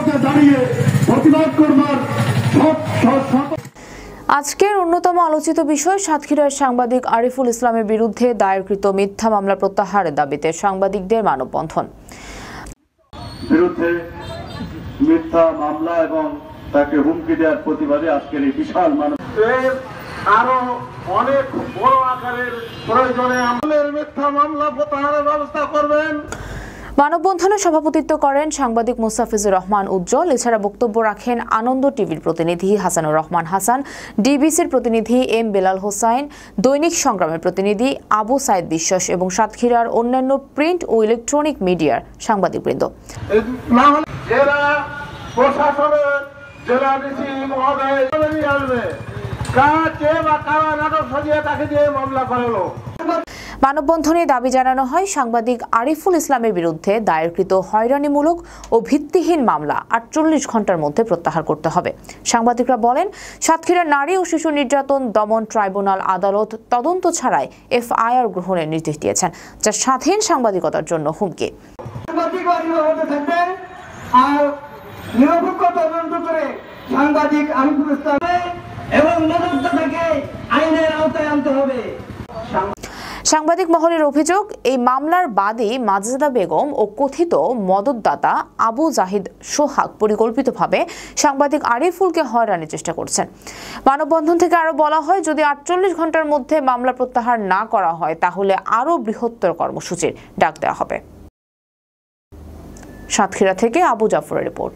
রাজপথে দাঁড়িয়ে প্রতিবাদ করবার আজকের অন্যতম আলোচিত বিষয় সাতক্ষীরার সাংবাদিক আরিফুল ইসলামের বিরুদ্ধে দায়েরকৃত মিথ্যা মামলা প্রত্যাহারের দাবিতে সাংবাদিকদের মানববন্ধন। বিরুদ্ধে মিথ্যা মামলা এবং তাকে হুমকি দেওয়ার প্রতিবাদে আজকের এই বিশাল আরো অনেক বড় আকারের প্রয়োজনে আমাদের মিথ্যা মামলা প্রত্যাহারের ব্যবস্থা করবেন। মানববন্ধনে সভাপতিত্ব করেন সাংবাদিক মুস্তাফিজুর রহমান উজ্জ্বল। এছাড়া বক্তব্য রাখেন আনন্দ টিভির প্রতিনিধি হাসানুর রহমান হাসান, ডিবিসির প্রতিনিধি এম বেলাল হোসাইন, দৈনিক সংগ্রামের প্রতিনিধি আবু সাইদ বিশ্বাস এবং সাতক্ষীরার অন্যান্য প্রিন্ট ও ইলেকট্রনিক মিডিয়ার সাংবাদিকবৃন্দ। মানববন্ধনে দাবি জানানো হয় সাংবাদিক আরিফুল ইসলামের বিরুদ্ধে দায়েরকৃত হয়রানিমূলক ও ভিত্তিহীন মামলা ৪৮ ঘন্টার মধ্যে প্রত্যাহার করতে হবে। সাংবাদিকরা বলেন, সাতক্ষীরার নারী ও শিশু নির্যাতন দমন ট্রাইব্যুনাল আদালত তদন্ত ছাড়াই এফআইআর গ্রহণের নির্দেশ দিয়েছেন, যা স্বাধীন সাংবাদিকতার জন্য হুমকি। সাংবাদিক আরিফুল ইসলাম এবং নজরদারকে আইনের আওতায় আনতে হবে। সাংবাদিক মহলের অভিযোগ, এই মামলার বাদী মাজেদা বেগম ও কথিত মদতদাতা আবু জাহিদ সোহাগ পরিকল্পিতভাবে সাংবাদিক আরিফুলকে হয়রানির চেষ্টা করছেন। মানববন্ধন থেকে আরো বলা হয়, যদি ৪৮ ঘন্টার মধ্যে মামলা প্রত্যাহার না করা হয় তাহলে আরো বৃহত্তর কর্মসূচির ডাক দেওয়া হবে। সাতক্ষীরা থেকে আবু জাফরের রিপোর্ট।